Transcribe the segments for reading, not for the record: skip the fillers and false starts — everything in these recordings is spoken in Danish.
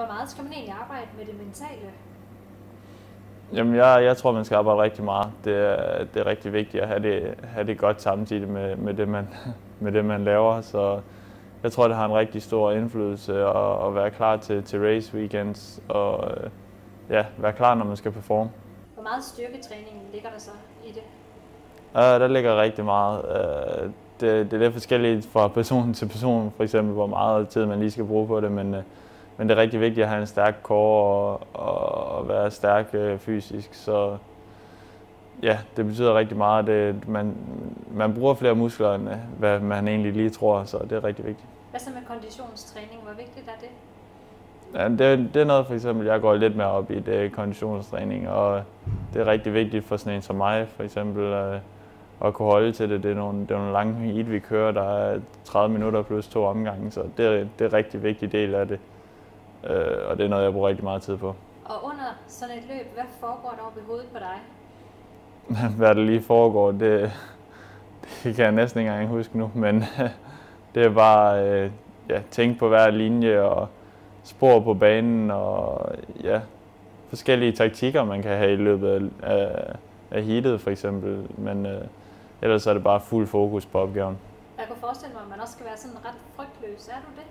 Hvor meget skal man egentlig arbejde med det mentale? Jamen, jeg tror, man skal arbejde rigtig meget. Det er rigtig vigtigt at have det godt samtidig med det, man laver. Så jeg tror, det har en rigtig stor indflydelse at være klar til race weekends og være klar, når man skal performe. Hvor meget styrketræning ligger der så i det? Der ligger rigtig meget. Det er lidt forskelligt fra person til person, for eksempel, hvor meget tid man lige skal bruge på det, men det er rigtig vigtigt at have en stærk core og være stærk fysisk. Så ja, det betyder rigtig meget. Man bruger flere muskler, end hvad man egentlig lige tror, så det er rigtig vigtigt. Hvad så med konditionstræning? Hvor vigtigt er det? Ja, det er noget, for eksempel, jeg går lidt mere op i, det er konditionstræning, og det er rigtig vigtigt for sådan en som mig, for eksempel, at kunne holde til det. Det er nogle lange heat, vi kører, der er 30 minutter plus 2 omgange, så det er en rigtig vigtig del af det, og det er noget, jeg bruger rigtig meget tid på. Og under sådan et løb, hvad foregår der oppe i hovedet på dig? Hvad der lige foregår, det kan jeg næsten ikke engang huske nu, men det er bare tænke på hver linje og spor på banen og forskellige taktikker, man kan have i løbet af heatet for eksempel, men ellers er det bare fuld fokus på opgaven. Jeg kunne forestille mig, at man også skal være sådan ret frygtløs. Er du det?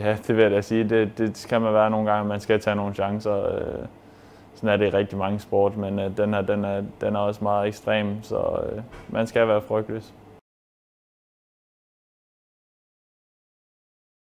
Ja, det vil jeg da sige. Det skal man være nogle gange, man skal tage nogle chancer. Sådan er det i rigtig mange sport, men den her, den er også meget ekstrem, så man skal være frygtløs.